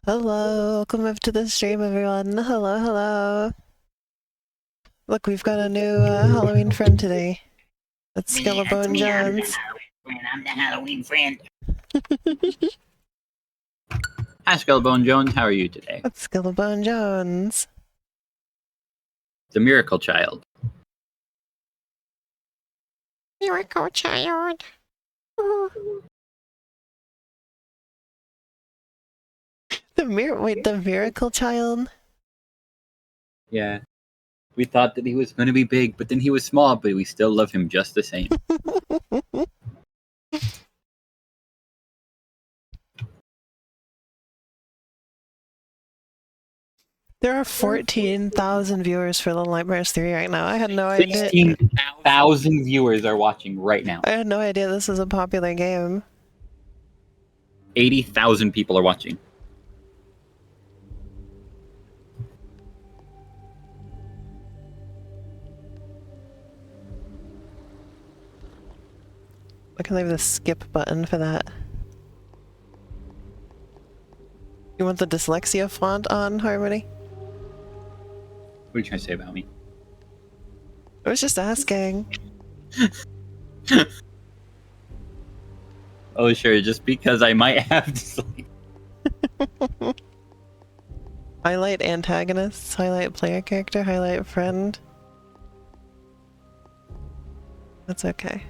Hello, welcome up to the stream, everyone. Hello, hello. Look, we've got a new Halloween friend today. That's Skellabone Jones. I'm the Halloween friend. Hi, Skellabone Jones. How are you today? That's Skellabone Jones. The Miracle Child. Miracle Child. The Miracle Child? Yeah. We thought that he was going to be big, but then he was small, but we still love him just the same. There are 14,000 viewers for Little Nightmares 3 right now. I had no idea. 16,000 viewers are watching right now. I had no idea this was a popular game. 80,000 people are watching. I can leave the skip button for that. You want the dyslexia font on, Harmony? What are you trying to say about me? I was just asking. Oh, sure, just because I might have dyslexia. Highlight antagonists, highlight player character, highlight friend. That's okay.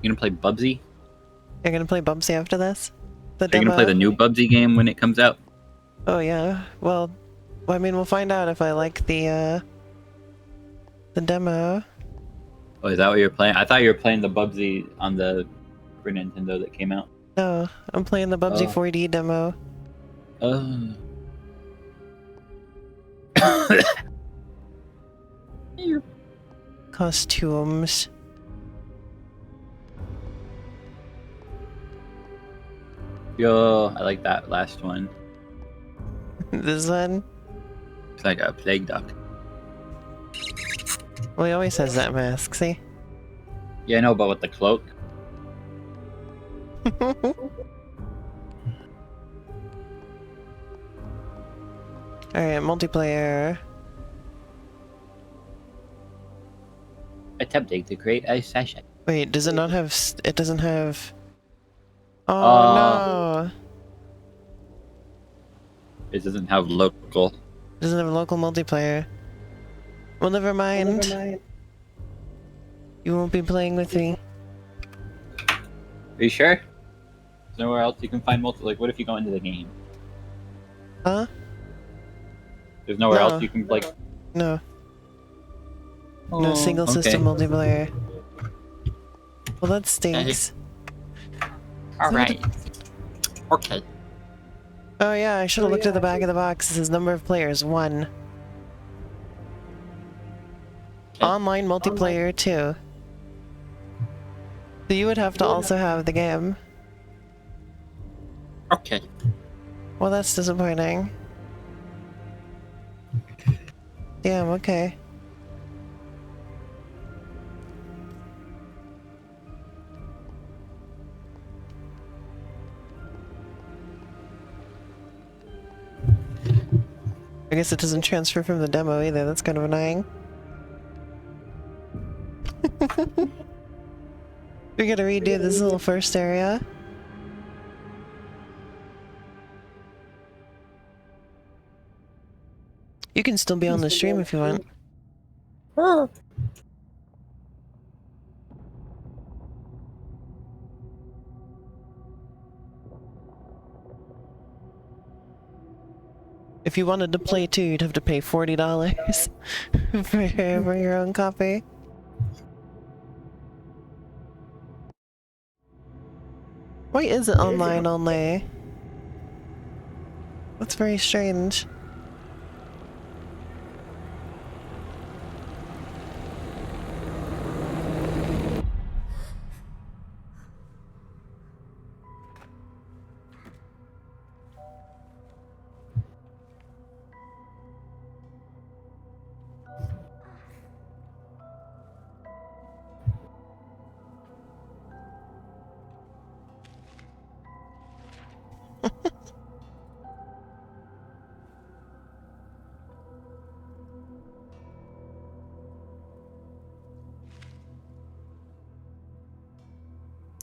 You gonna play Bubsy? You're gonna play Bubsy after this? The Are you gonna play the new Bubsy game when it comes out? Oh yeah. Well, I mean, we'll find out if I like the demo. Oh, is that what you're playing? I thought you were playing the Bubsy on the Super Nintendo that came out. No, I'm playing the Bubsy 4D demo. Oh. Costumes. Yo, I like that last one. This one? It's like a plague duck. Well, he always has that mask, see? Yeah, I know, but with the cloak. Alright, multiplayer. Attempting to create a session. Wait, does it not have... It doesn't have... Oh no! It doesn't have local. It doesn't have local multiplayer. Well, never mind. You won't be playing with me. Are you sure? There's nowhere else you can find like, what if you go into the game? Huh? There's nowhere No. else you can, like... No. No single system multiplayer. Well, that stinks. Alright. Okay. Oh yeah, I should have looked at the back of the box. It says number of players, 1. Okay. Online multiplayer, 2. So you would have to also have the game. Okay. Well, that's disappointing. Damn, okay. I guess it doesn't transfer from the demo either, that's kind of annoying. We gotta redo this little first area. You can still be on the stream if you want. If you wanted to play too, you'd have to pay $40 for your own copy. Why is it online only? That's very strange.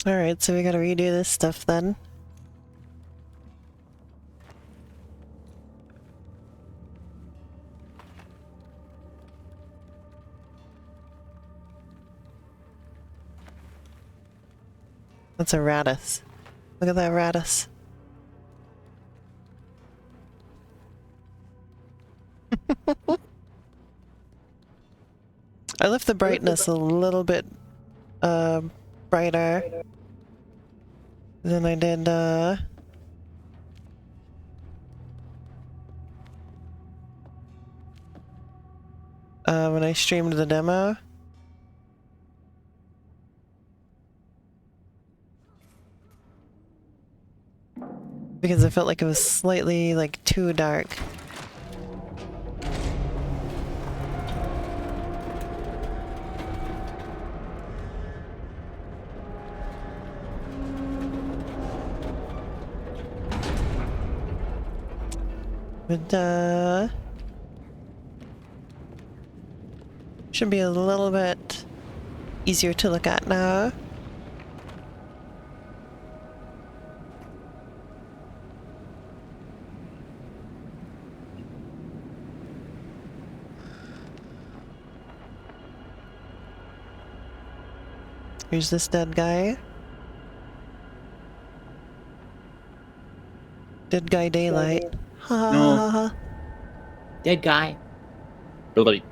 Alright, so we gotta redo this stuff then. That's a Radis. Look at that Radis. I left the brightness a little bit brighter than I did when I streamed the demo. Because I felt like it was slightly, like, too dark. But, should be a little bit easier to look at now. Here's this dead guy. Dead guy daylight. Ha ha No. ha ha. Dead guy. Nobody.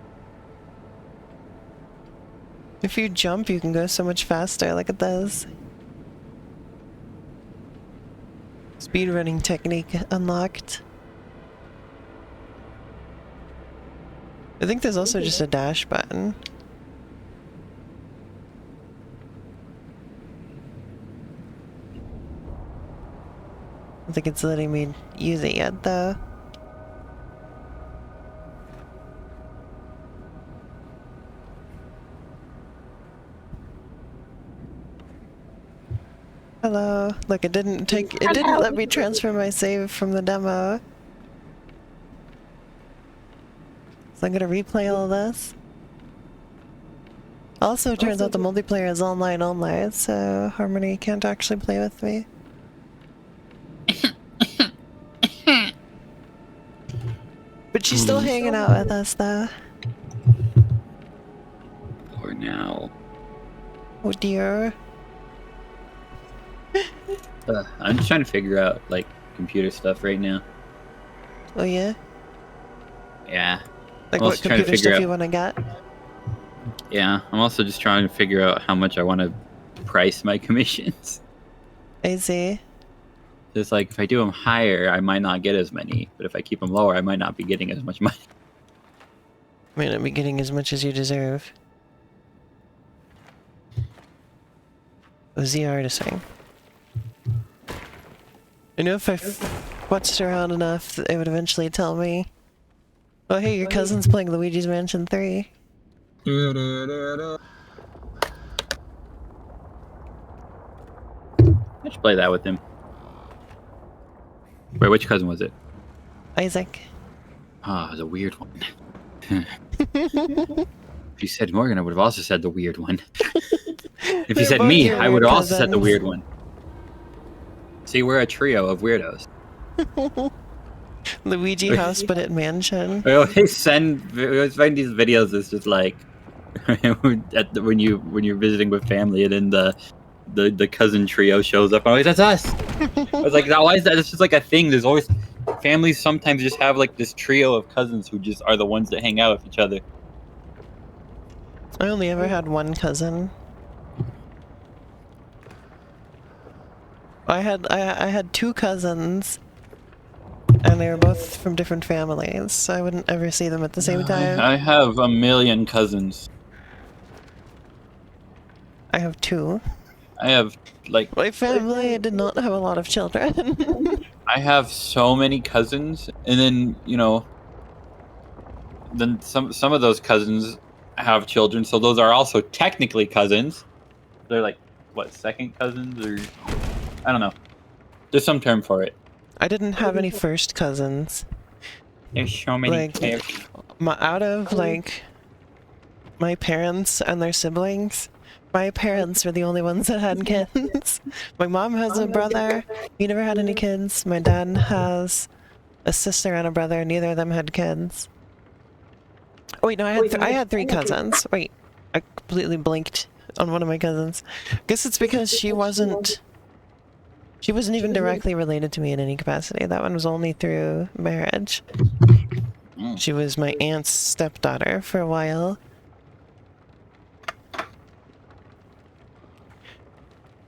If you jump, you can go so much faster. Look at this. Speedrunning technique unlocked. I think there's also just a dash button. I don't think it's letting me use it yet, though. Hello. Look, it didn't let me transfer my save from the demo. So I'm gonna replay all this. Also, it turns out the multiplayer is online only, so Harmony can't actually play with me. But she's still hanging out with us, though. For now. Oh dear. I'm just trying to figure out, like, computer stuff right now. Oh yeah? Yeah. Like I'm what also trying to computer figure stuff out- you wanna get? Yeah. I'm also just trying to figure out how much I want to price my commissions. I see. It's like, if I do them higher, I might not get as many. But if I keep them lower, I might not be getting as much money. Might not be getting as much as you deserve. What was the artist saying? I know if I watched around enough, it would eventually tell me. Oh hey, your cousin's playing Luigi's Mansion 3. I should play that with him. Wait, which cousin was it? Isaac. Ah, oh, the weird one. If you said Morgan, I would have also said the weird one. If you They're said both me, your I would weird have also said the cousins. weird one. See, we're a trio of weirdos. Luigi house, but at mansion. We always find these videos. It's just like when you're visiting with family, and then the cousin trio shows up. I'm like, that's us. I was like, why is that? It's just like a thing. There's always families sometimes just have like this trio of cousins who just are the ones that hang out with each other. I only ever had one cousin. I had two cousins, and they were both from different families, so I wouldn't ever see them at the same time. I have a million cousins. I have two. I have like My family did not have a lot of children. I have so many cousins, and then then some of those cousins have children, so those are also technically cousins. They're like what, second cousins, or I don't know. There's some term for it. I didn't have any first cousins. There's so many. Like, out of like my parents and their siblings, My parents were the only ones that had kids. My mom has a brother. He never had any kids. My dad has a sister and a brother. Neither of them had kids. Oh wait, no, I had three cousins. Wait, I completely blinked on one of my cousins. Guess it's because she wasn't even directly related to me in any capacity. That one was only through marriage. Mm. She was my aunt's stepdaughter for a while.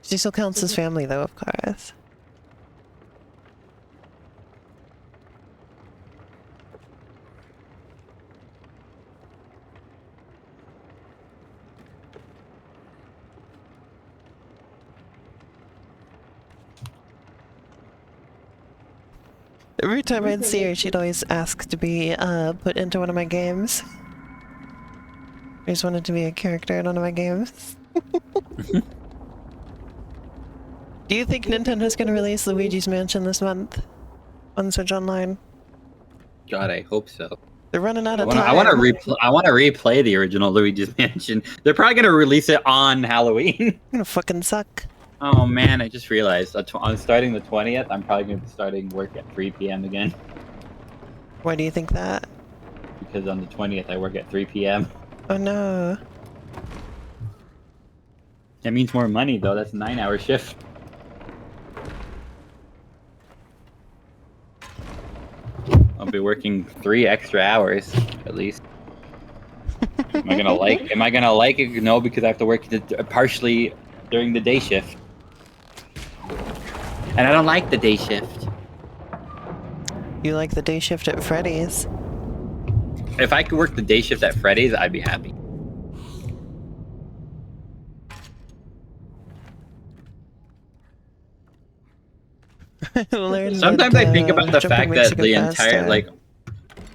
She still counts as family though, of course. Every time I'd see her, she'd always ask to be put into one of my games. I just wanted to be a character in one of my games. Do you think Nintendo's gonna release Luigi's Mansion this month on Switch Online? God, I hope so. They're running out of time. I want to replay the original Luigi's Mansion. They're probably gonna release it on Halloween. It's gonna fucking suck. Oh man, I just realized I'm starting the 20th. I'm probably gonna be starting work at 3 p.m. again. Why do you think that? Because on the 20th I work at 3 p.m. Oh no. That means more money though. That's a 9-hour shift. I'll be working 3 extra hours at least. Am I gonna like it? No, because I have to work partially during the day shift. And I don't like the day shift. You like the day shift at Freddy's? If I could work the day shift at Freddy's, I'd be happy. Sometimes I think about the fact that the entire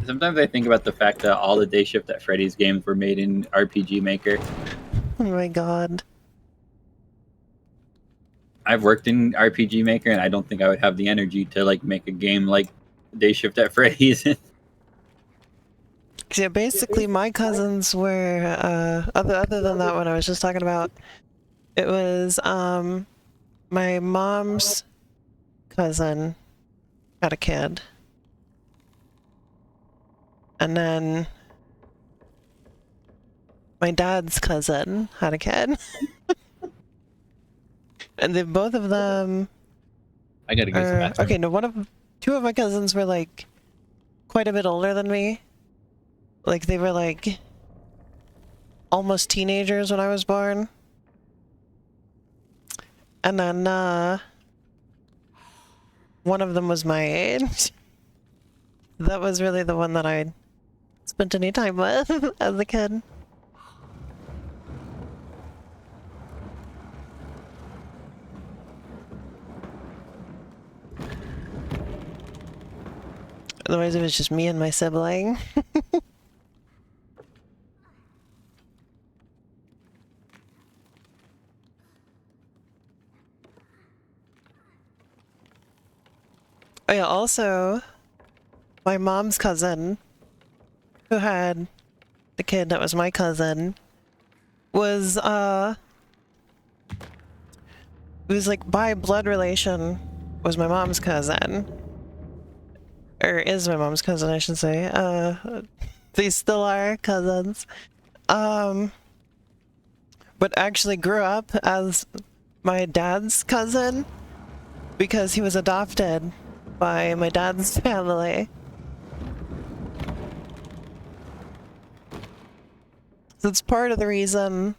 sometimes I think about the fact that all the day shift at Freddy's games were made in RPG Maker. Oh my god. I've worked in RPG Maker, and I don't think I would have the energy to like make a game like Day Shift at Freddy's. Yeah, basically my cousins were other than that one I was just talking about. It was my mom's cousin had a kid. And then my dad's cousin had a kid. And then both of them I gotta go to the bathroom. okay, no, two of my cousins were like quite a bit older than me. Like they were like almost teenagers when I was born. And then one of them was my age. That was really the one that I spent any time with as a kid. Otherwise it was just me and my sibling. Oh yeah, also, my mom's cousin, who had the kid that was my cousin, was, it was like by blood relation, was my mom's cousin. Or is my mom's cousin, I should say. They still are cousins. But actually grew up as my dad's cousin because he was adopted by my dad's family. So it's part of the reason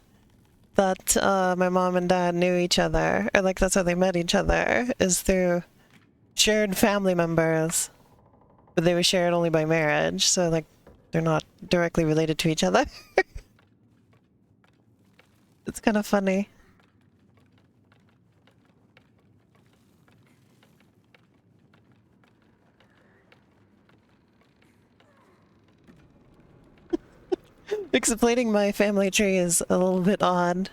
that my mom and dad knew each other, or like that's how they met each other, is through shared family members. But they were shared only by marriage, so like they're not directly related to each other. It's kind of funny. Explaining my family tree is a little bit odd.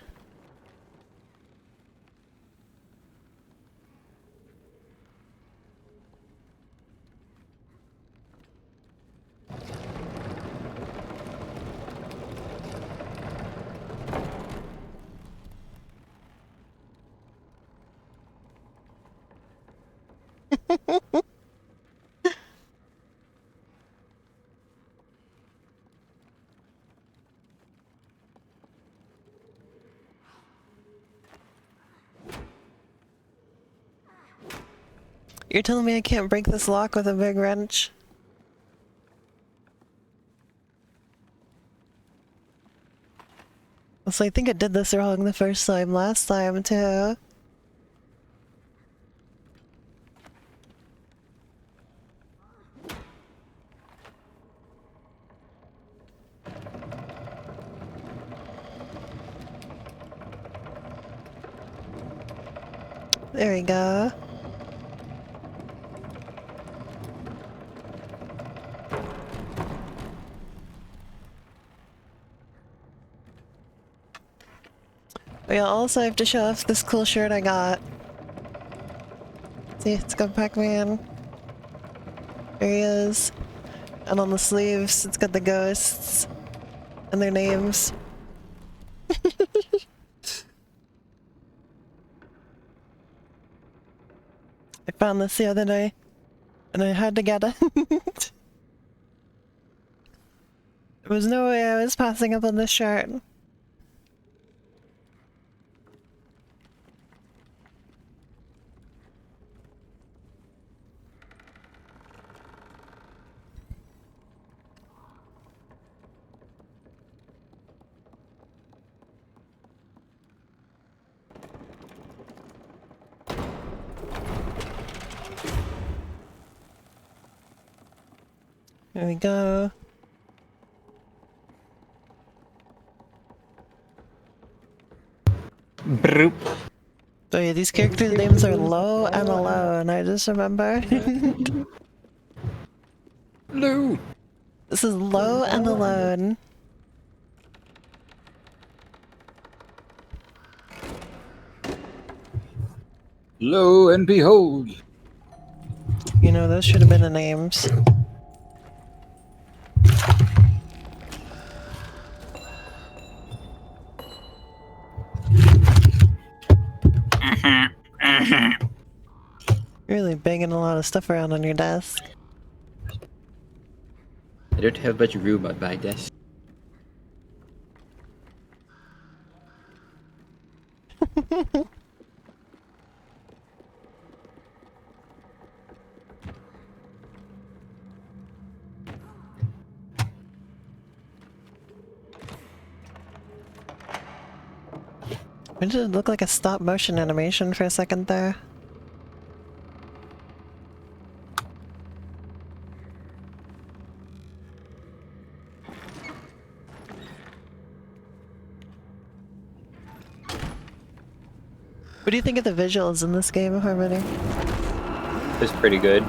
You're telling me I can't break this lock with a big wrench? So I think I did this wrong the first time, last time too. There we go. We also have to show off this cool shirt I got. See, it's got Pac-Man. There he is. And on the sleeves, it's got the ghosts and their names. I found this the other day, and I had to get it. There was no way I was passing up on this shirt. There we go. Broop. So yeah, these characters' names are Low and Alone, I just remember. Lou. This is Low and Alone. Lo and behold. You know, those should have been the names. You're really banging a lot of stuff around on your desk. I don't have much room on my desk. Why did it look like a stop motion animation for a second there? What do you think of the visuals in this game, Harmony? It's pretty good.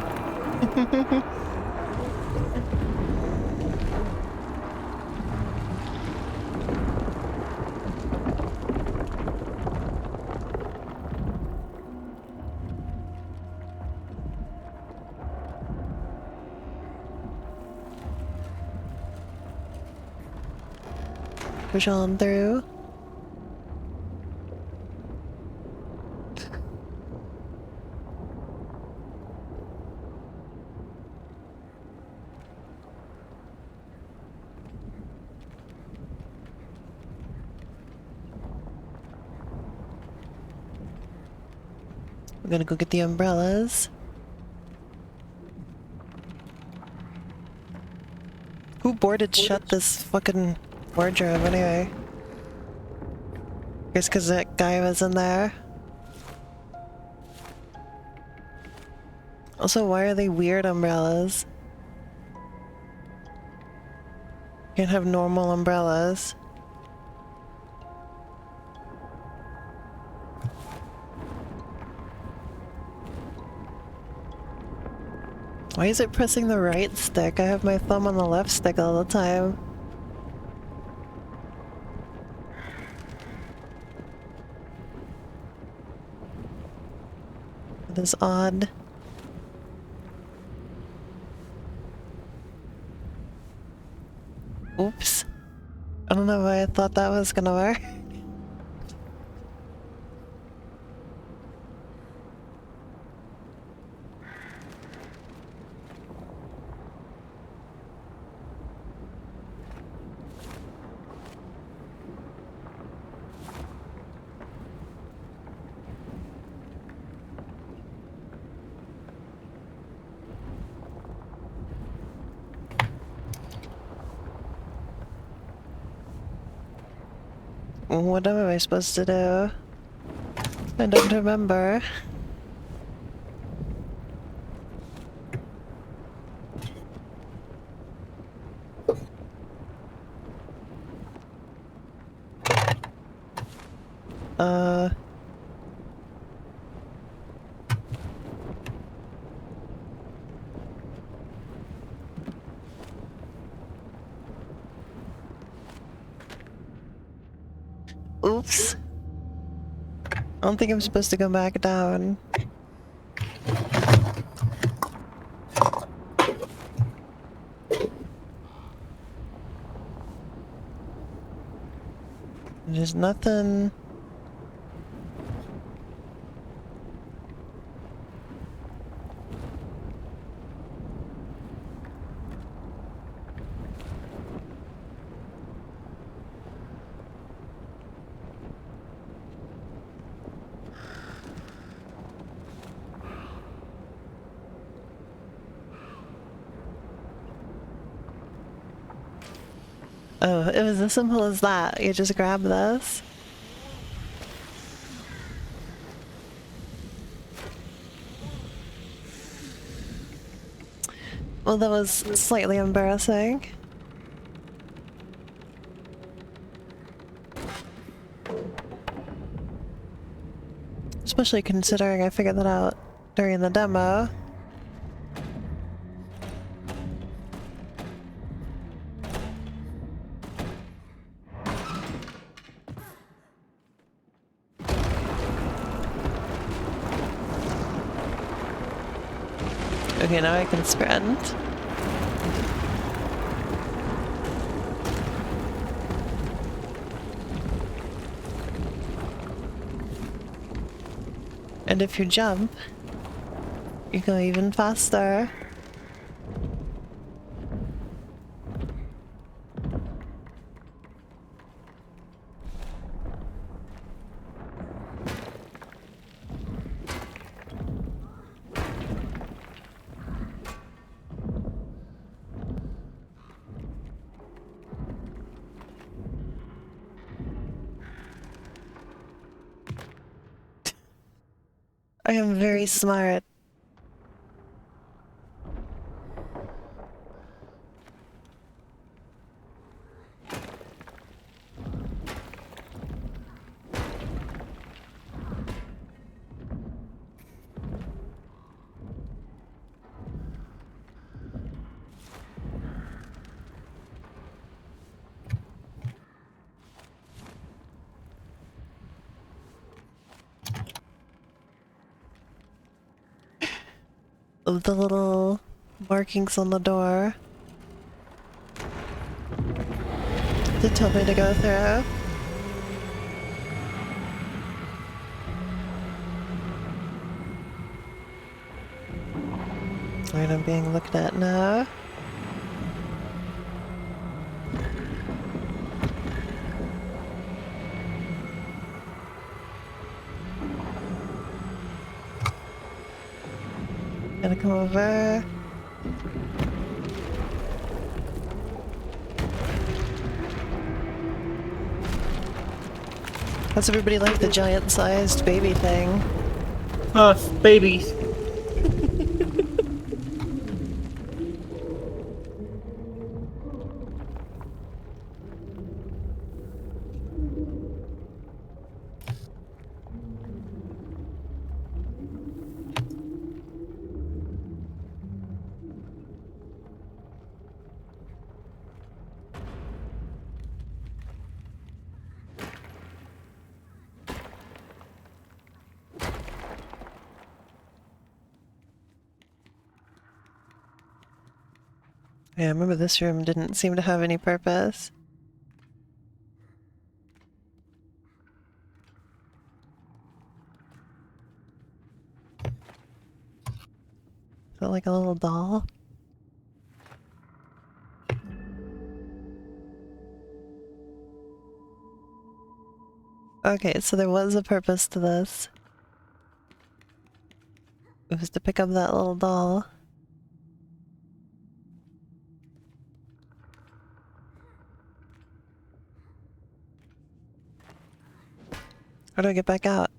Push on through. We're gonna go get the umbrellas. Who boarded shut this fucking wardrobe anyway? Guess because that guy was in there. Also, why are they weird umbrellas? Can't have normal umbrellas. Why is it pressing the right stick? I have my thumb on the left stick all the time. It is odd. Oops. I don't know why I thought that was gonna work. What am I supposed to do? I don't remember. Uh... Oops. I don't think I'm supposed to go back down. There's nothing... Oh, it was as simple as that. You just grab this. Well, that was slightly embarrassing. Especially considering I figured that out during the demo. Okay, now I can sprint. And if you jump, you go even faster. I am very smart. Of the little markings on the door to tell me to go through. Alright, I'm being looked at now. Gotta come over. How's everybody like the giant-sized baby thing? Babies. Yeah, I remember this room didn't seem to have any purpose. Is that like a little doll? Okay, so there was a purpose to this. It was to pick up that little doll. How do I get back out?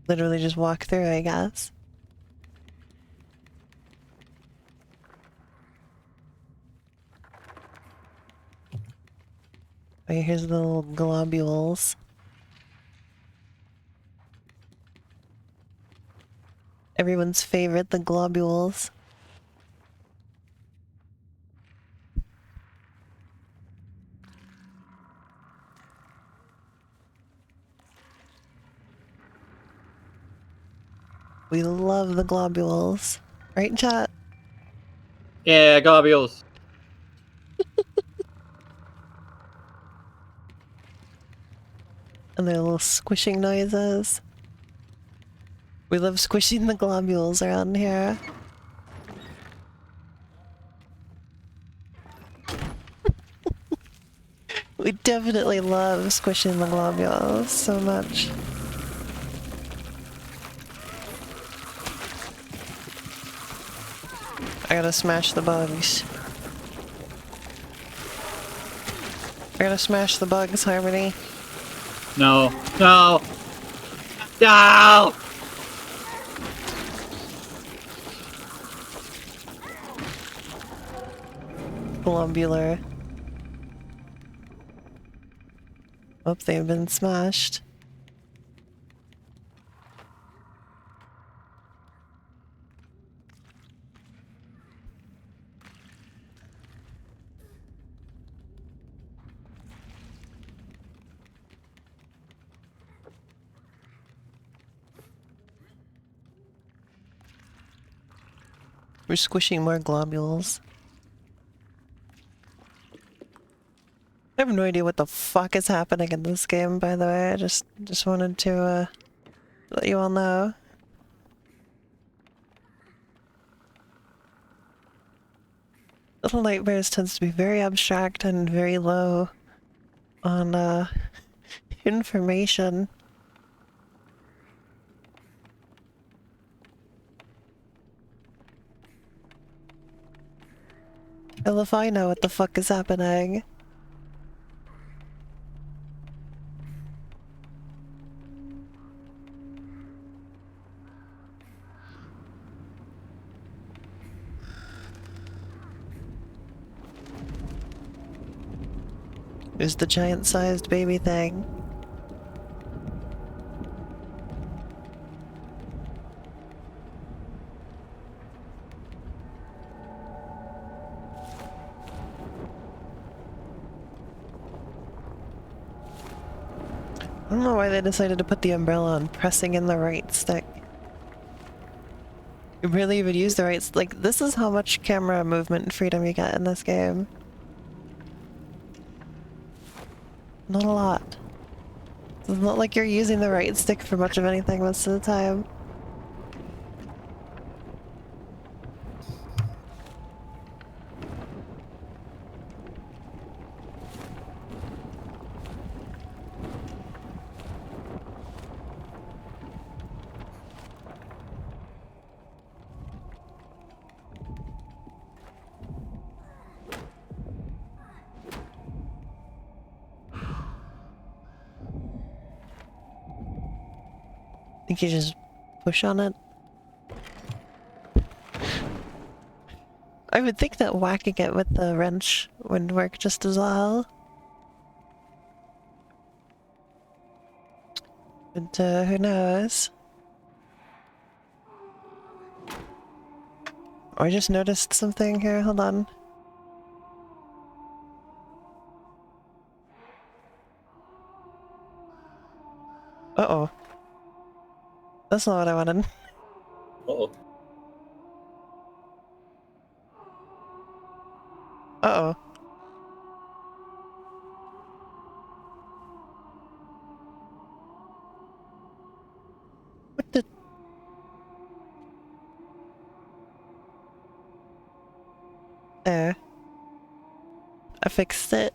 Literally just walk through, I guess. Okay, here's the little globules. Everyone's favorite, the globules. We love the globules. Right, chat? Yeah, globules. And their little squishing noises. We love squishing the globules around here. We definitely love squishing the globules so much. I gotta smash the bugs. I gotta smash the bugs, Harmony. No. No. No! Globular. Oh, they've been smashed. We're squishing more globules. I have no idea what the fuck is happening in this game, by the way. I just wanted to let you all know. Little Nightmares tends to be very abstract and very low on information. Hell if I know what the fuck is happening. There's the giant-sized baby thing. I don't know why they decided to put the umbrella on pressing in the right stick. You really would use the right like, this is how much camera movement freedom you get in this game. Not a lot. It's not like you're using the right stick for much of anything most of the time. Think you just push on it? I would think that whacking it with the wrench would work just as well. But who knows? Oh, I just noticed something here, hold on. Uh-oh. That's not what I wanted. Uh-oh. Uh-oh. What the... There. I fixed it.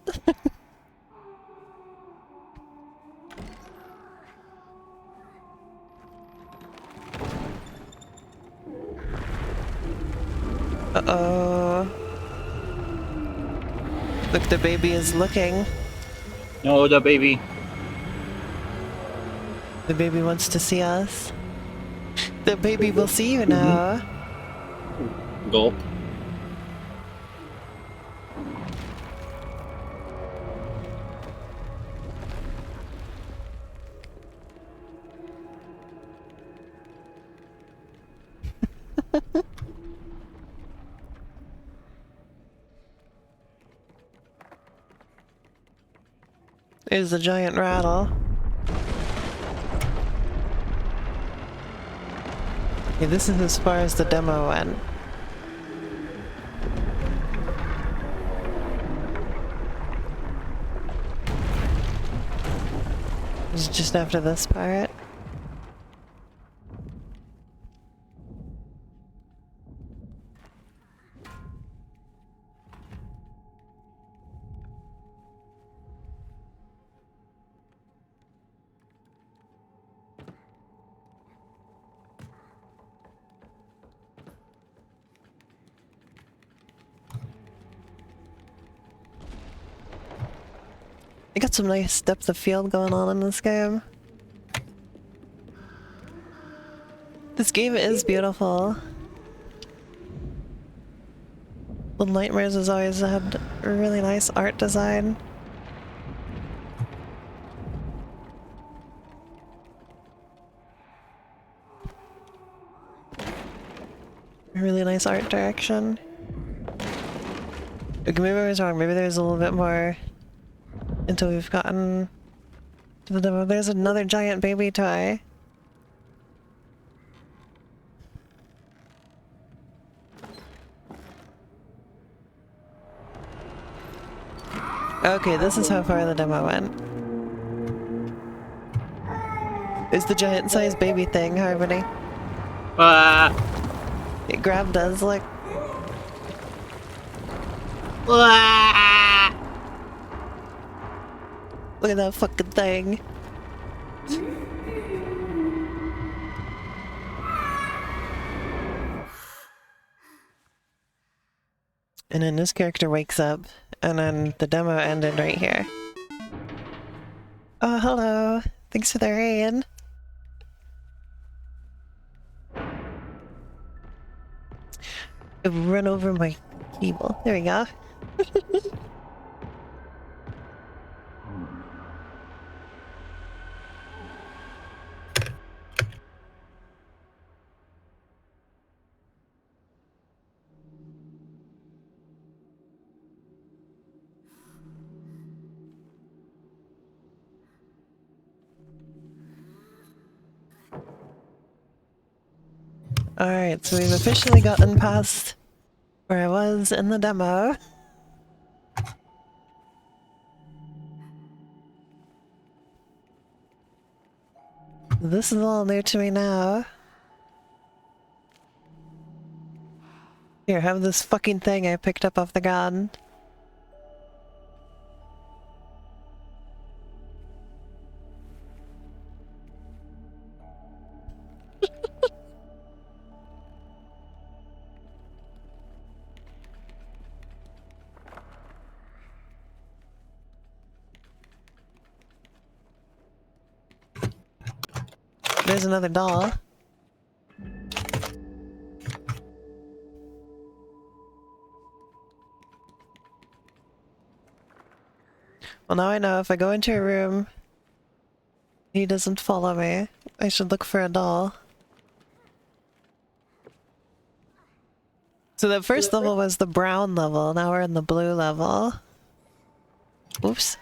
Look, the baby is looking. No, the baby. The baby wants to see us. The baby will see you now. Gulp. There's a giant rattle. Yeah, this is as far as the demo went. It's just after this part. They got some nice depth of field going on in this game. This game is beautiful. Little Nightmares has always had a really nice art design. A really nice art direction. Okay, maybe I was wrong. Maybe there's a little bit more until we've gotten to the demo. There's another giant baby toy. Okay, this is how far the demo went. It's the giant-sized baby thing, Harmony. It grabbed us, like... Look at that fucking thing. And then this character wakes up, and then the demo ended right here. Oh, hello. Thanks for the raid. I've run over my cable. There we go. Alright, so we've officially gotten past where I was in the demo. This is all new to me now. Here, have this fucking thing I picked up off the ground. There's another doll. Well, now I know if I go into a room, he doesn't follow me. I should look for a doll. So the first level was the brown level, now we're in the blue level. Oops.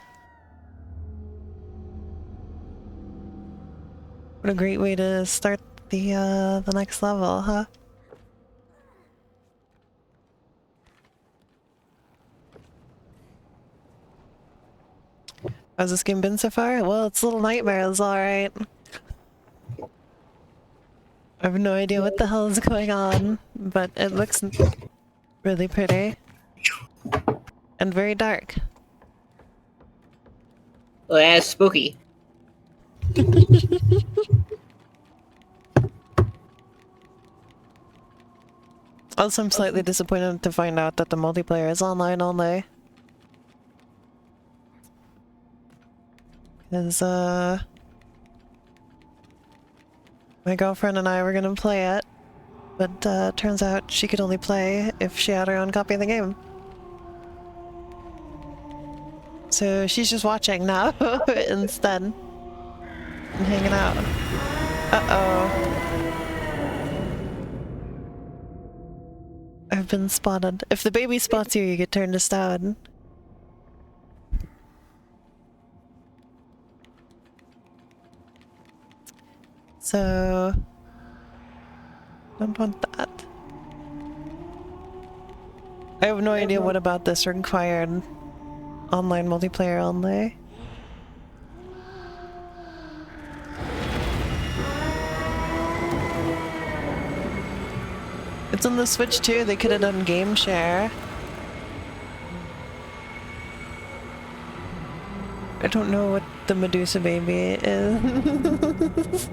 What a great way to start the next level, huh? How's this game been so far? Well, it's Little Nightmares, alright. I have no idea what the hell is going on, but it looks really pretty. And very dark. Well, that's spooky. Also, I'm slightly disappointed to find out that the multiplayer is online only. Is my girlfriend and I were gonna play it, but turns out she could only play if she had her own copy of the game. So she's just watching now instead and hanging out. Uh-oh. I've been spotted. If the baby spots you, you get turned to stone. So... don't want that. I have no idea what about this required online multiplayer only. It's on the Switch too, they could have done game share. I don't know what the Medusa baby is.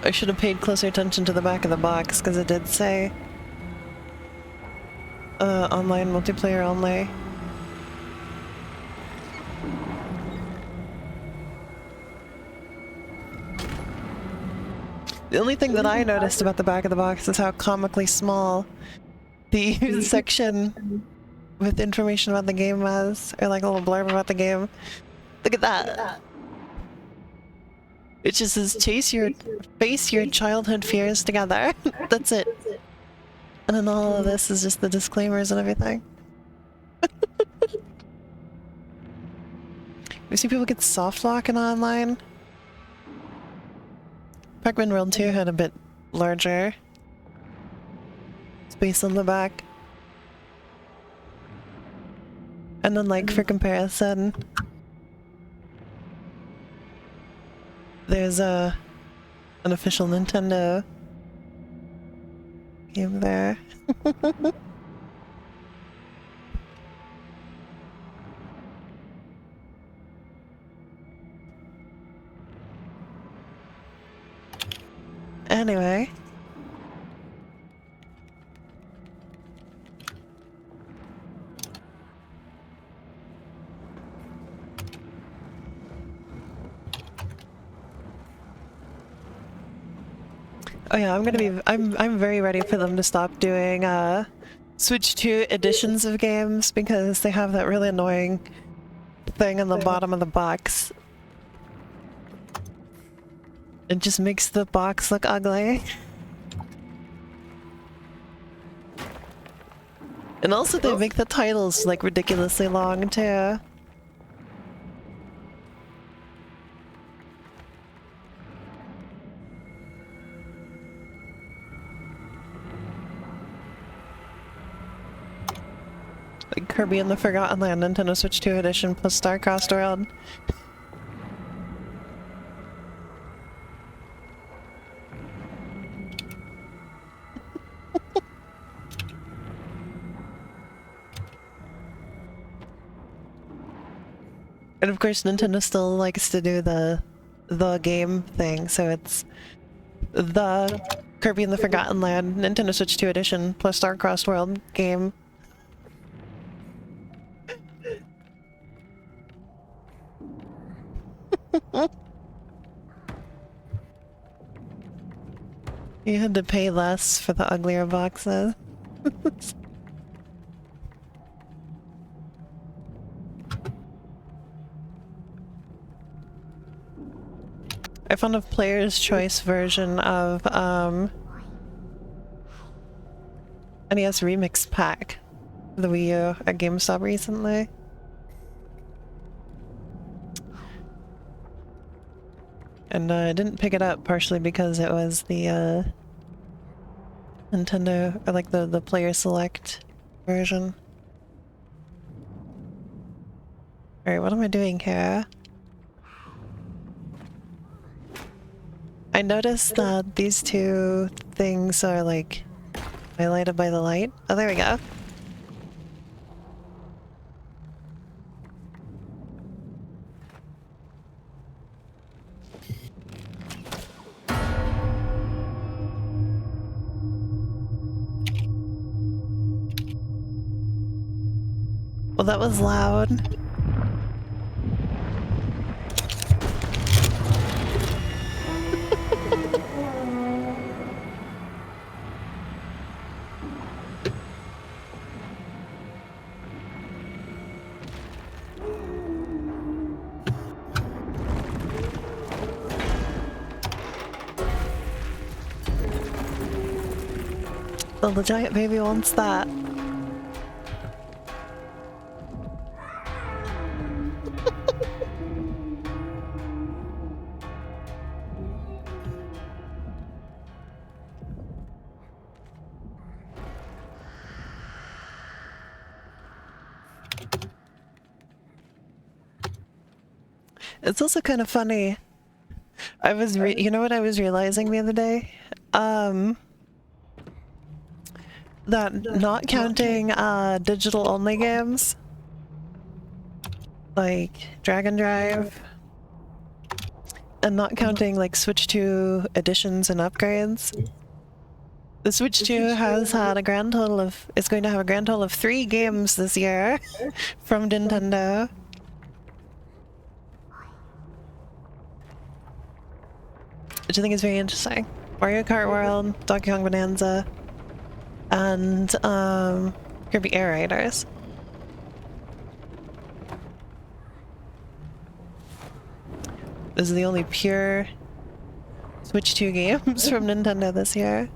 I should have paid closer attention to the back of the box because it did say online multiplayer only. The only thing that I noticed about the back of the box is how comically small the section with information about the game was, or like a little blurb about the game. Look at that! It just says, face your childhood fears together. That's it. And then all of this is just the disclaimers and everything. We see people get soft lock in online. Pac-Man World 2 had a bit larger space on the back. And then, like, for comparison, there's an official Nintendo game there. Anyway. Oh yeah, I'm very ready for them to stop doing Switch 2 editions of games because they have that really annoying thing on the bottom of the box. It just makes the box look ugly. And also they make the titles like ridiculously long too. Like Kirby and the Forgotten Land Nintendo Switch 2 edition plus Star-Crossed World. And of course Nintendo still likes to do the game thing, so it's the Kirby and the Forgotten Land Nintendo Switch 2 edition plus Star-Crossed World game. You had to pay less for the uglier boxes. I found a player's choice version of NES Remix Pack for the Wii U at GameStop recently. And I didn't pick it up partially because it was the Nintendo, or like the player select version. Alright, what am I doing here? I noticed that these two things are like highlighted by the light. Oh, there we go. Well, that was loud. Well, the giant baby wants that. It's also kind of funny. You know what I was realizing the other day? That not counting digital only games like Dragon Drive and not counting like Switch 2 additions and upgrades. The Switch 2 has had a grand total of, it's going to have a grand total of 3 games this year from Nintendo. Which I think is very interesting. Mario Kart World, Donkey Kong Bonanza, and Kirby Air Raiders. Those are the only pure Switch 2 games from Nintendo this year.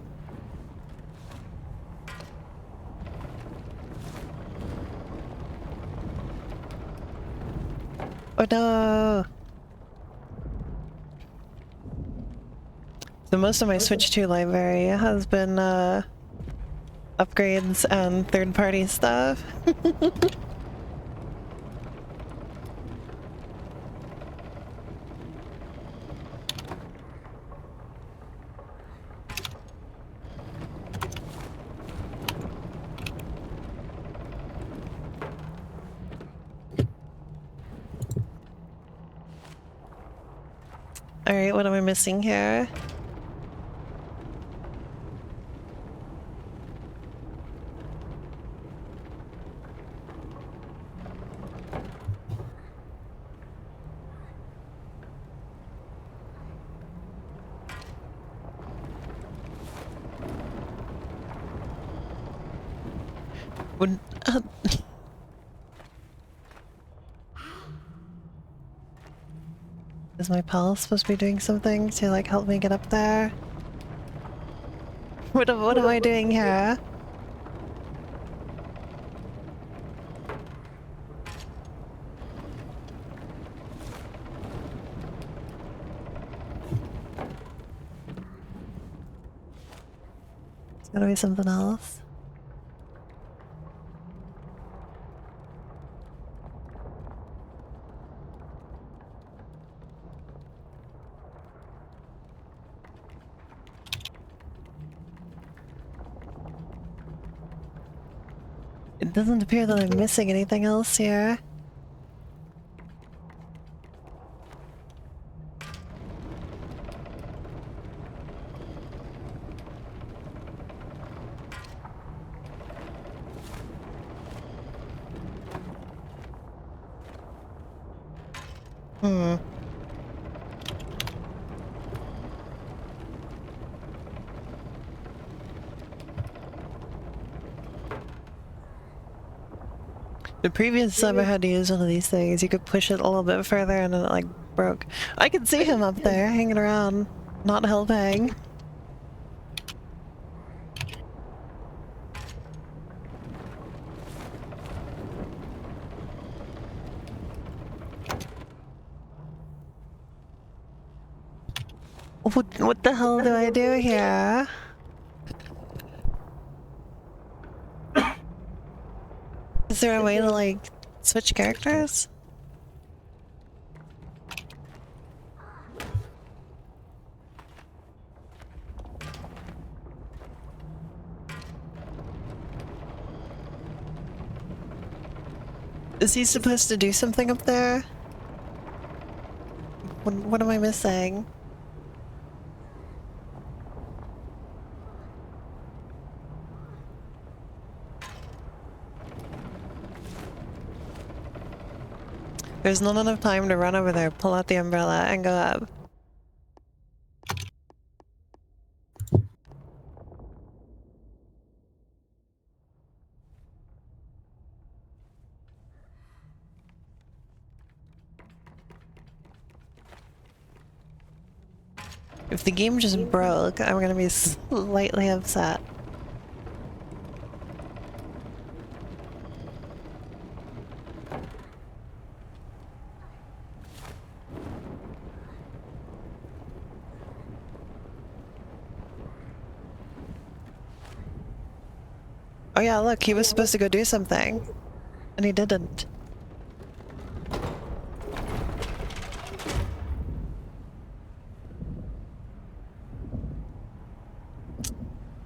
Oh no! So most of my Switch 2 library has been upgrades and third-party stuff. Alright, what am I missing here? Would, is my pal supposed to be doing something to like help me get up there? What am I doing here? It's gotta be something else. It doesn't appear that I'm missing anything else here. The previous time I had to use one of these things, you could push it a little bit further and then it like broke. I could see him up there hanging around, not helping. What the hell do I do here? Is there a way to like switch characters? Is he supposed to do something up there? What am I missing? There's not enough time to run over there, pull out the umbrella, and go up. If the game just broke, I'm gonna be slightly upset. Oh yeah, look, he was supposed to go do something, and he didn't.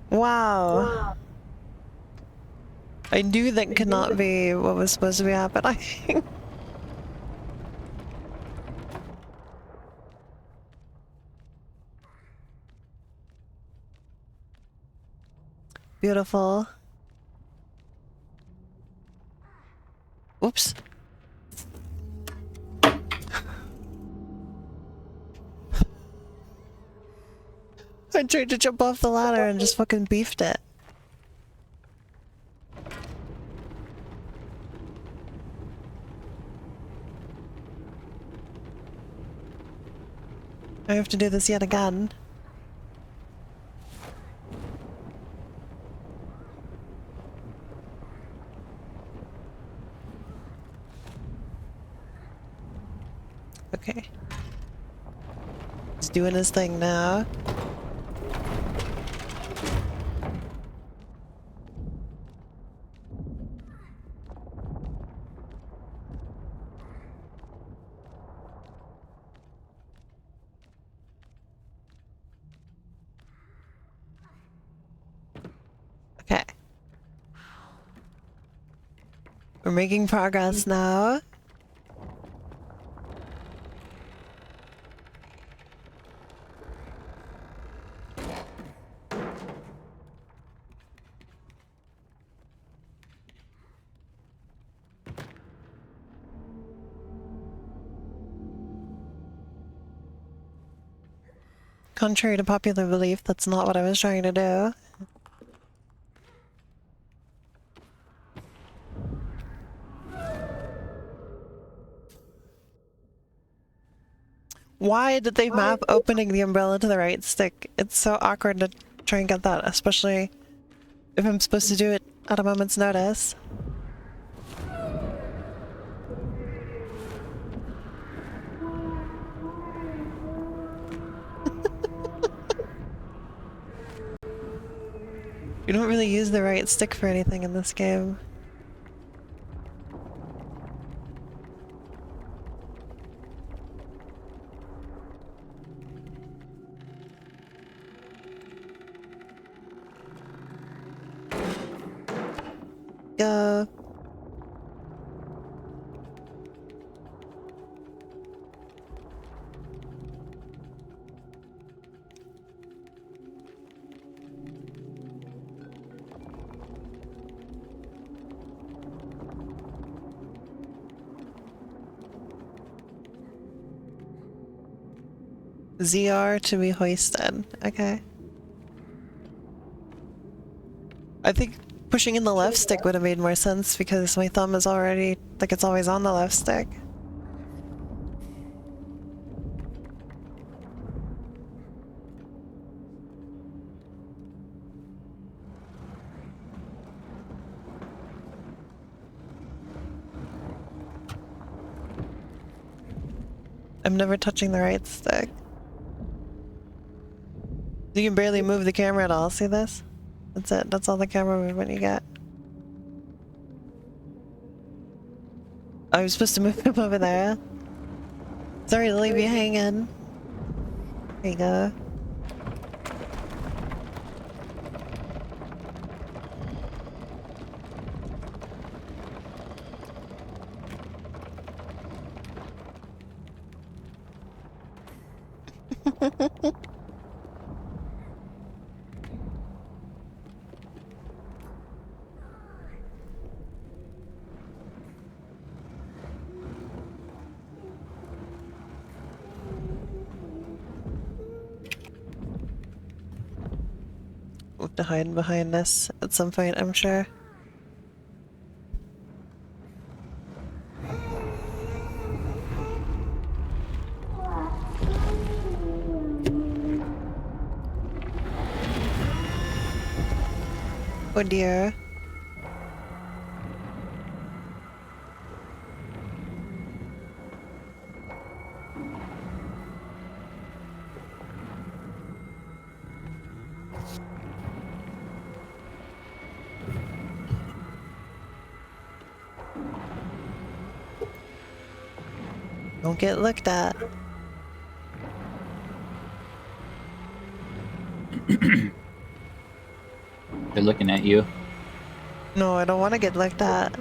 Wow. I knew that could not be what was supposed to be happening. Beautiful. Oops. I tried to jump off the ladder and just fucking beefed it. I have to do this yet again. Okay. He's doing his thing now. Okay. We're making progress now. Contrary to popular belief, that's not what I was trying to do. Why did they map opening the umbrella to the right stick? It's so awkward to try and get that, especially if I'm supposed to do it at a moment's notice. You don't really use the right stick for anything in this game. Go. ZR to be hoisted. Okay. I think pushing in the left stick would have made more sense because my thumb is already, like, it's always on the left stick. I'm never touching the right stick. You can barely move the camera at all, see this? That's it, that's all the camera movement you get. I was supposed to move him over there. Sorry to leave you hanging. There you go. to hide behind this at some point, I'm sure. Oh dear. Don't get looked at. They're looking at you. No, I don't want to get looked at.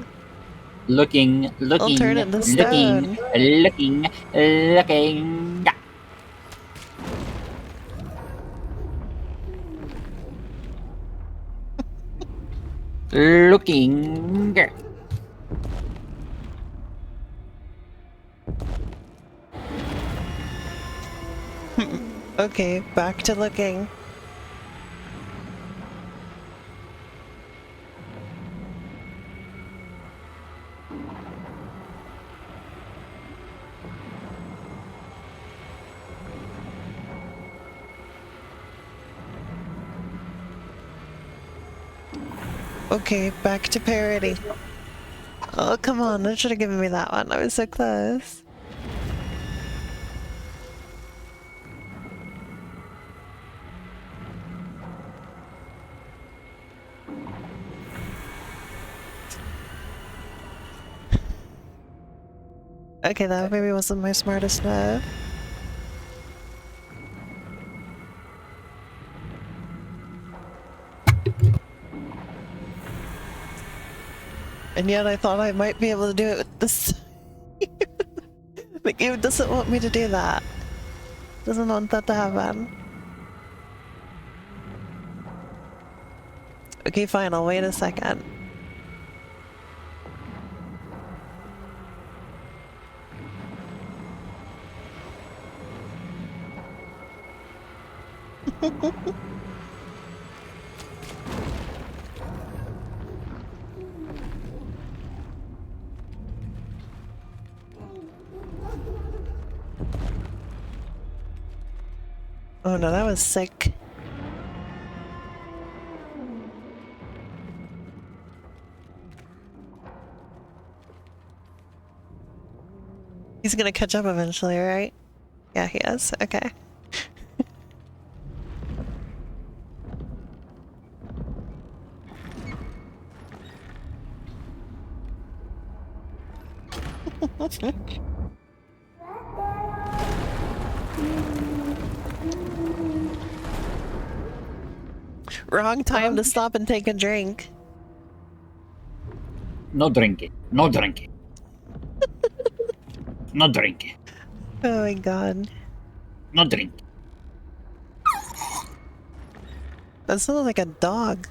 Looking, I'll turn into looking, stone. looking, looking. Looking. Okay, back to looking. Okay, back to parody. Oh, come on, that should have given me that one. I was so close. Okay, that maybe wasn't my smartest move. And yet I thought I might be able to do it with this. The game doesn't want me to do that. Doesn't want that to happen. Okay, fine, I'll wait a second. Oh no, that was sick. He's gonna catch up eventually, right? Yeah, he is. Okay. Wrong time to stop and take a drink. No drinking. No drinking. No drinking. Oh my god. No drinking. That sounded like a dog.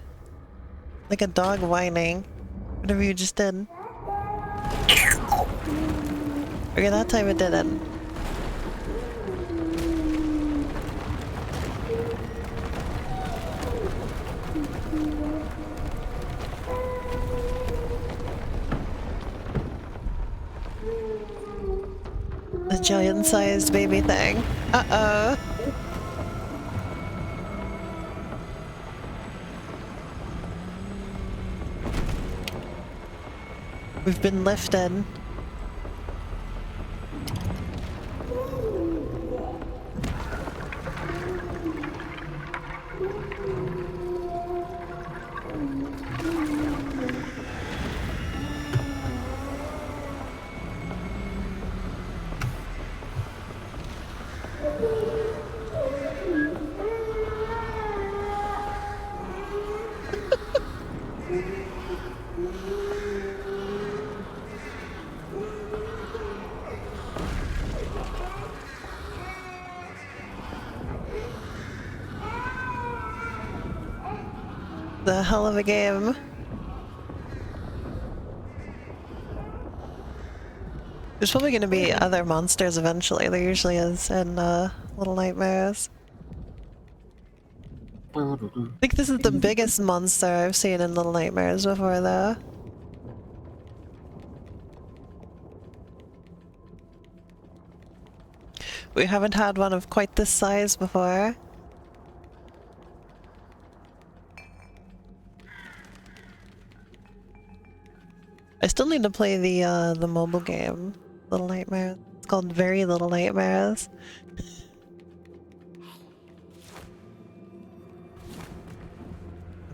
Like a dog whining. Whatever you just did. Okay, that time it didn't. The giant-sized baby thing. Uh-oh. We've been lifted. The hell of a game. There's probably going to be other monsters eventually. There usually is in Little Nightmares. I think this is the biggest monster I've seen in Little Nightmares before, though. We haven't had one of quite this size before. I still need to play the mobile game, Little Nightmares. It's called Very Little Nightmares.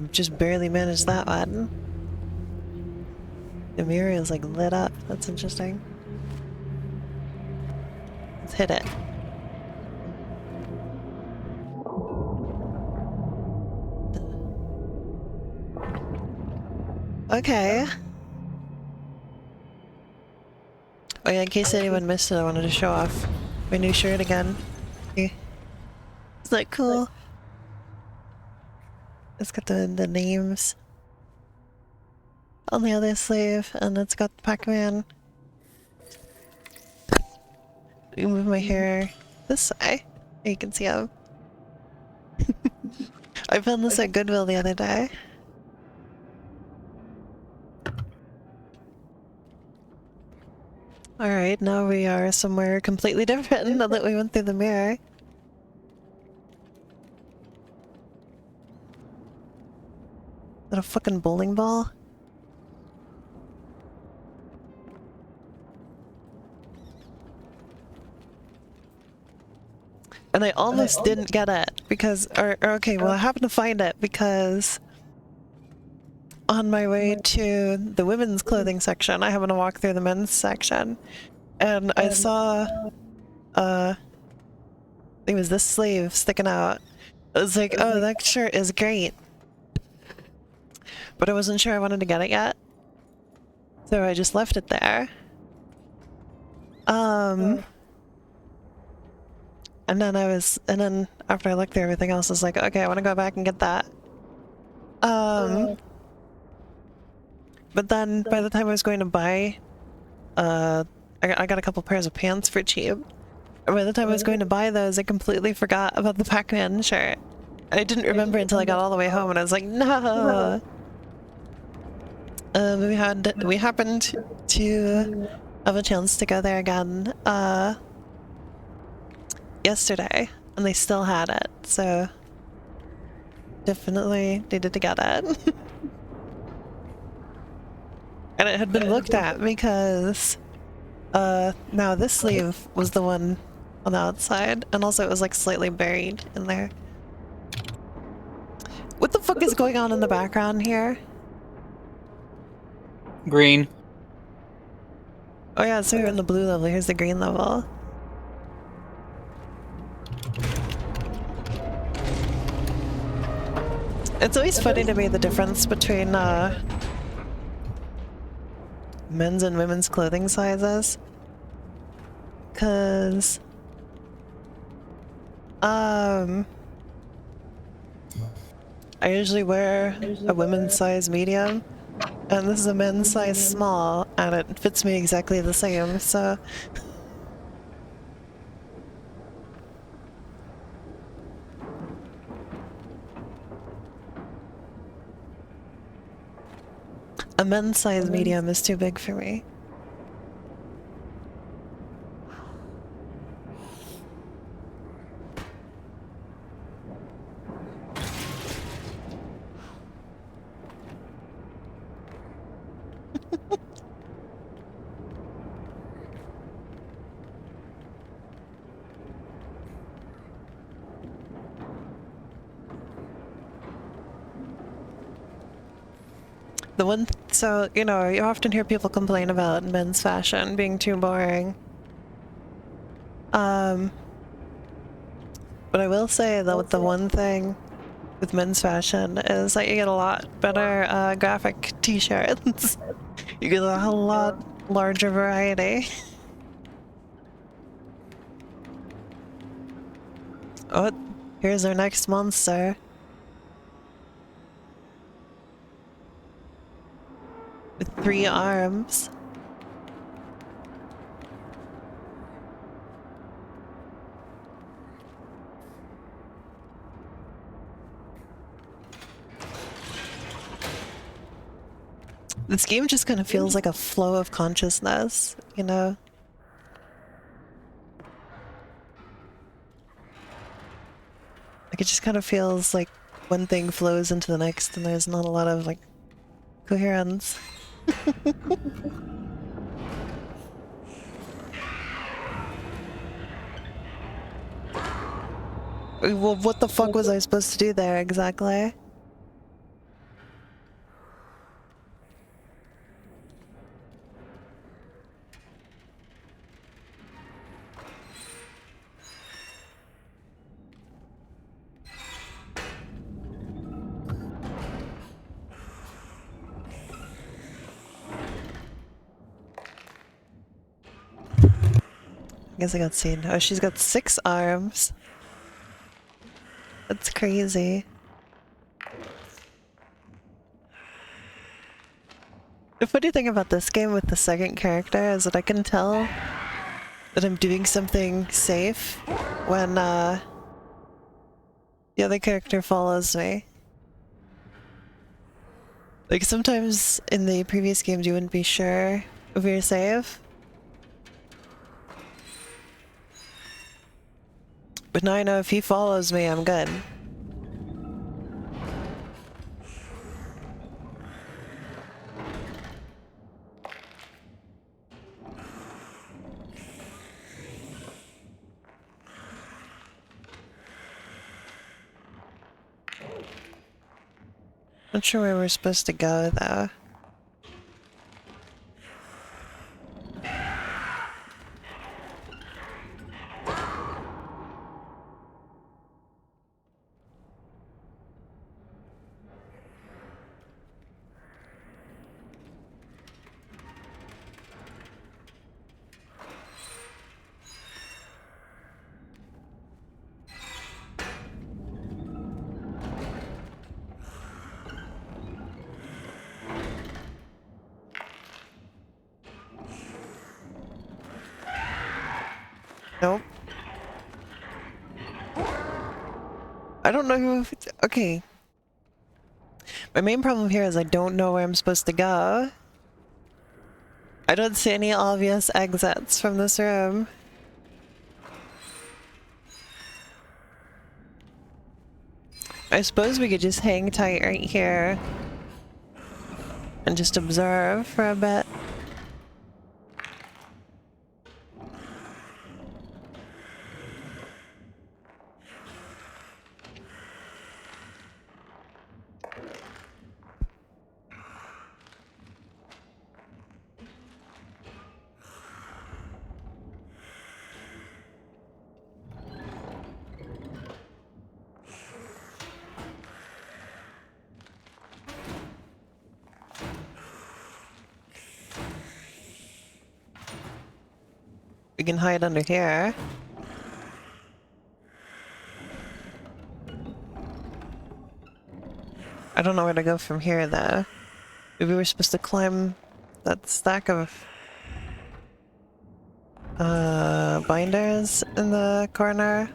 I've just barely managed that one. The mirror is like lit up. That's interesting. Let's hit it. Okay. Oh yeah, in case anyone missed it, I wanted to show off my new shirt again. Isn't that cool? It's got the names on the other sleeve, and it's got Pac-Man. You move my hair this way. You can see him. I found this at Goodwill the other day. Alright, now we are somewhere completely different now that we went through the mirror. Is that a fucking bowling ball? And I almost didn't get it because, or okay, well I happened to find it because on my way to the women's clothing section, I happened to walk through the men's section, and I saw, it was this sleeve sticking out. I was like, oh, that shirt is great. But I wasn't sure I wanted to get it yet. So I just left it there. And then after I looked through everything else, I was like, okay, I want to go back and get that. But then by the time I was going to buy, I got a couple pairs of pants for cheap. And by the time I was going to buy those, I completely forgot about the Pac-Man shirt. I didn't remember until I got all the way home, and I was like, no! We happened to have a chance to go there again, yesterday, and they still had it, so definitely needed to get it. And it had been looked at because, now this sleeve was the one on the outside, and also it was like slightly buried in there. What the fuck is going on in the background here? Green. Oh yeah, so we're in the blue level, here's the green level. It's always funny to me the difference between men's and women's clothing sizes. 'Cause I usually wear a women's size medium, and this is a men's size small, and it fits me exactly the same, so a men's size medium is too big for me. So, you know, you often hear people complain about men's fashion being too boring. But I will say that the one thing with men's fashion is that you get a lot better graphic t-shirts. You get a whole lot larger variety. Oh, here's our next monster. With 3 arms. This game just kind of feels like a flow of consciousness, you know? Like it just kind of feels like one thing flows into the next and there's not a lot of like coherence. Well, what the fuck was I supposed to do there exactly? I guess I got seen. Oh, she's got 6 arms. That's crazy. The funny thing about this game with the second character is that I can tell that I'm doing something safe when the other character follows me. Like sometimes in the previous games you wouldn't be sure if you're safe. But now I know if he follows me, I'm good. Not sure where we're supposed to go though. Nope. I don't know who... Okay. My main problem here is I don't know where I'm supposed to go. I don't see any obvious exits from this room. I suppose we could just hang tight right here and just observe for a bit. We can hide under here. I don't know where to go from here though. Maybe we're supposed to climb that stack of binders in the corner.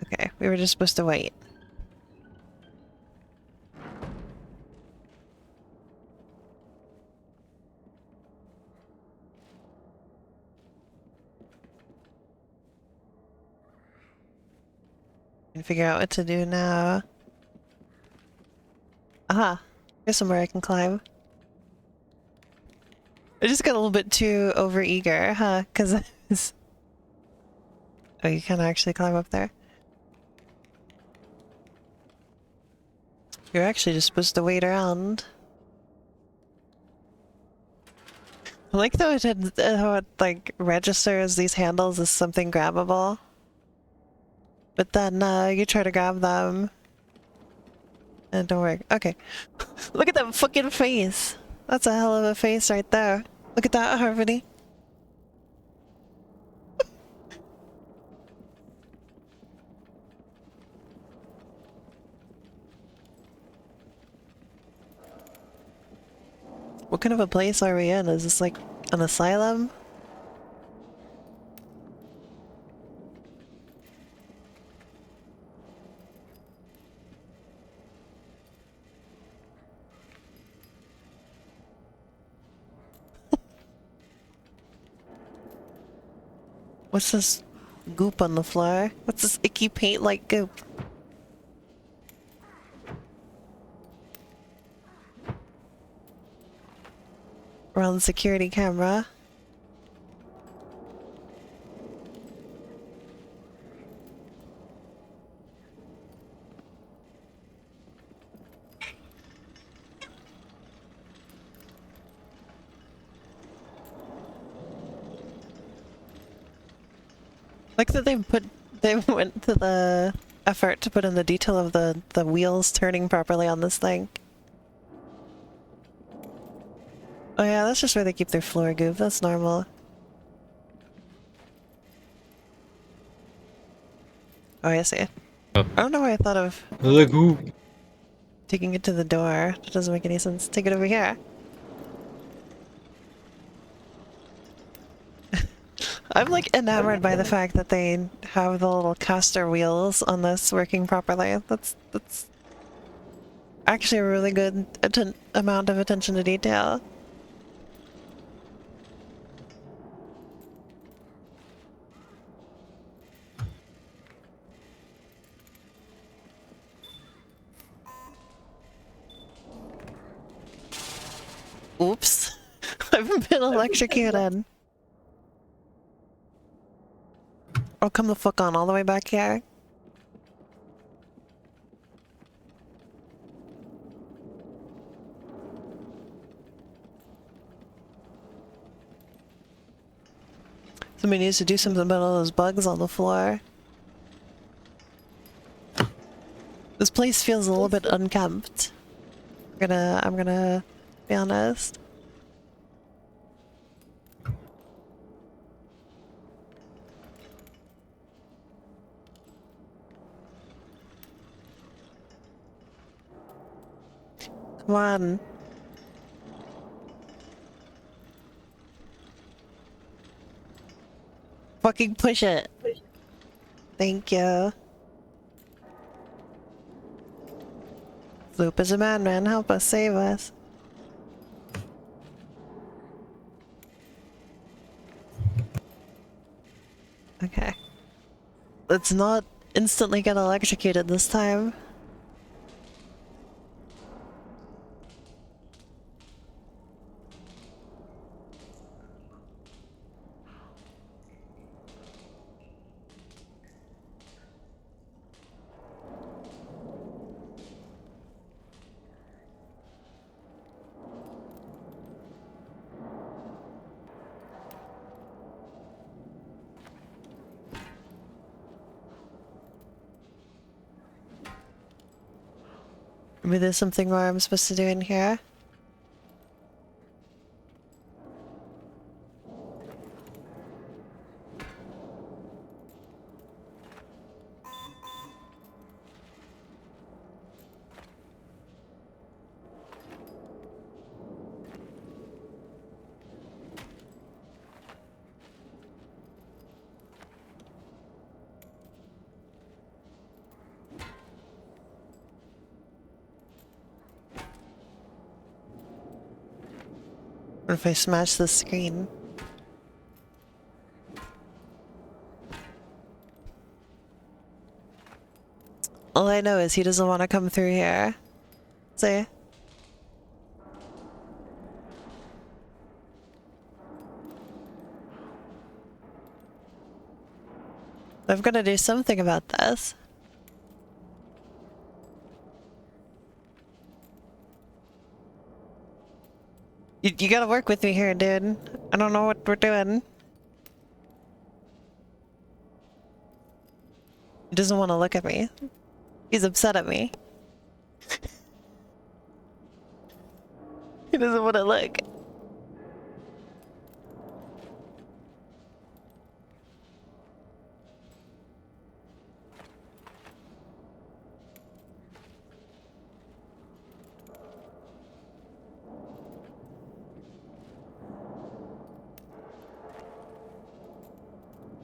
Okay, we were just supposed to wait. And figure out what to do now. Aha! Here's somewhere I can climb. I just got a little bit too over-eager, huh? Because I was... Oh, you can actually climb up there. You're actually just supposed to wait around. I like though how it like registers these handles as something grabbable. But then you try to grab them and it don't work. Okay. Look at that fucking face! That's a hell of a face right there. Look at that, Harmony. What kind of a place are we in? Is this like an asylum? What's this goop on the floor? What's this icky paint-like goop? Around the security camera. Like that they went to the effort to put in the detail of the wheels turning properly on this thing. Oh yeah, that's just where they keep their floor goop. That's normal. Oh, I see. Oh. I don't know why I thought of The goop. taking it to the door. That doesn't make any sense. Take it over here. I'm like enamored by the fact that they have the little caster wheels on this working properly. That's actually a really good amount of attention to detail. Oops. I've been electrocuted. Oh, come the fuck on, all the way back here. Somebody needs to do something about all those bugs on the floor. This place feels a little bit unkempt. I'm gonna be honest. Come on. Fucking push it. Thank you. Loop is a madman. Help us, save us. Okay. Let's not instantly get electrocuted this time. Maybe there's something more I'm supposed to do in here. What if I smash the screen? All I know is he doesn't want to come through here. See? I've got to do something about this. You gotta work with me here, dude. I don't know what we're doing. He doesn't want to look at me. He's upset at me. He doesn't want to look.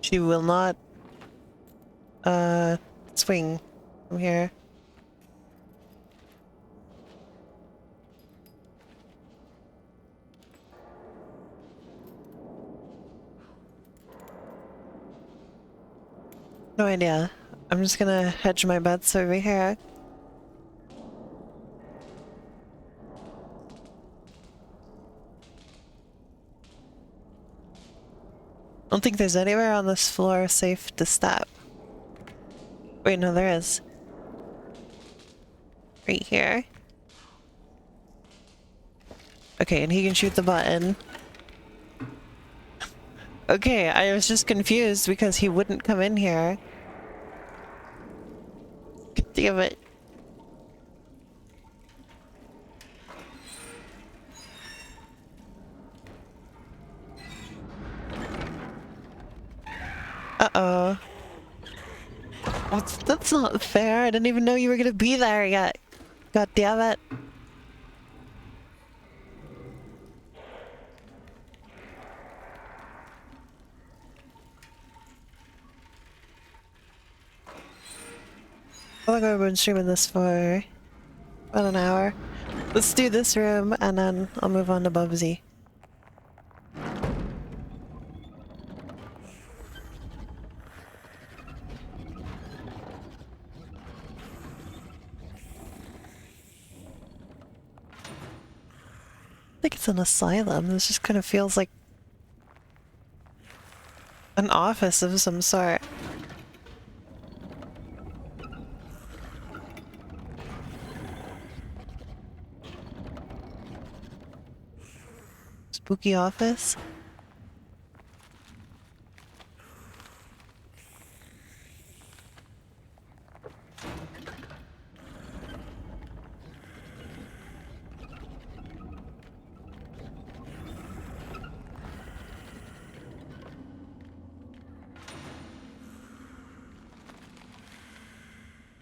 She will not, swing from here. No idea. I'm just gonna hedge my bets over here. I don't think there's anywhere on this floor safe to step. Wait, no, there is. Right here. Okay, and he can shoot the button. Okay, I was just confused because he wouldn't come in here. Damn it. Uh-oh. That's not fair. I didn't even know you were gonna be there yet. God damn it. I think I've been streaming this for about an hour. Let's do this room and then I'll move on to Bubsy. I think it's an asylum. This just kind of feels like an office of some sort. Spooky office.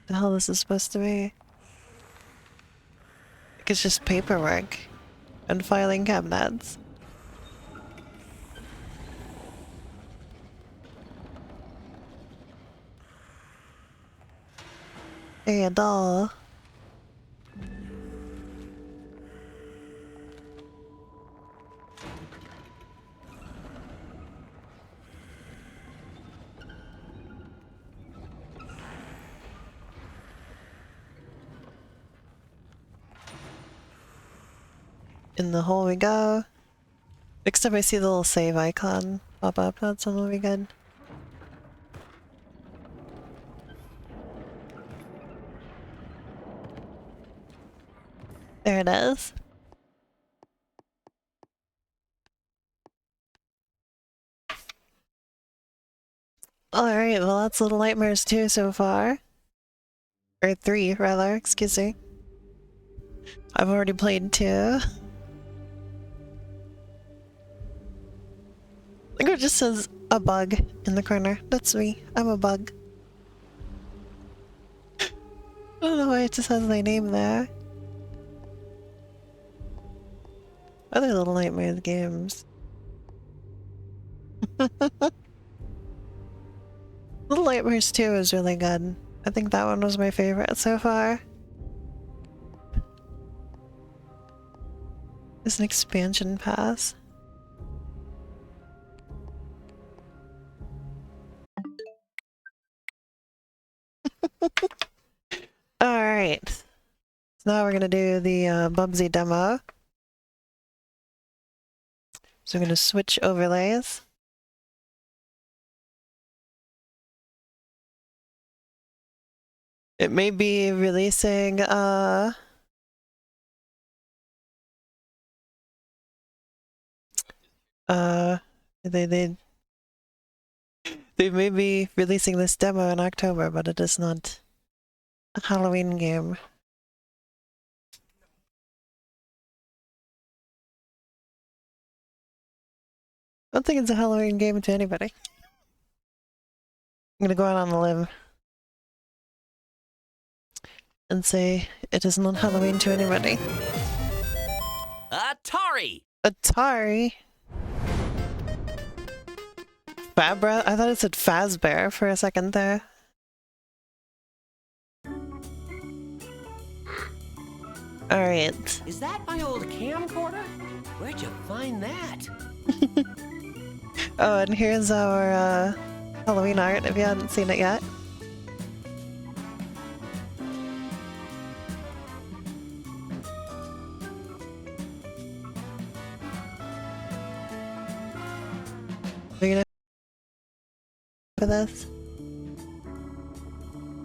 The hell this is supposed to be? I think it's just paperwork and filing cabinets. Hey, a doll. In the hole we go. Next time I see the little save icon pop up, that's when we'll be good. There it is. Alright, well that's Little Nightmares 2 so far. Or 3, rather, excuse me. I've already played 2. I think it just says a bug in the corner. That's me. I'm a bug. I don't know why it just has my name there. Other Little Nightmares games. Little Nightmares 2 is really good. I think that one was my favorite so far. There's an expansion pass. Alright. So now we're gonna do the Bubsy demo. So I'm gonna switch overlays. It may be releasing they may be releasing this demo in October, but it is not a Halloween game. I don't think it's a Halloween game to anybody. I'm gonna go out on a limb and say it is not Halloween to anybody. Atari! Atari? Fabra? I thought it said Fazbear for a second there. Alright. Is that my old camcorder? Where'd you find that? Oh, and here's our Halloween art if you hadn't seen it yet. Are you gonna for this?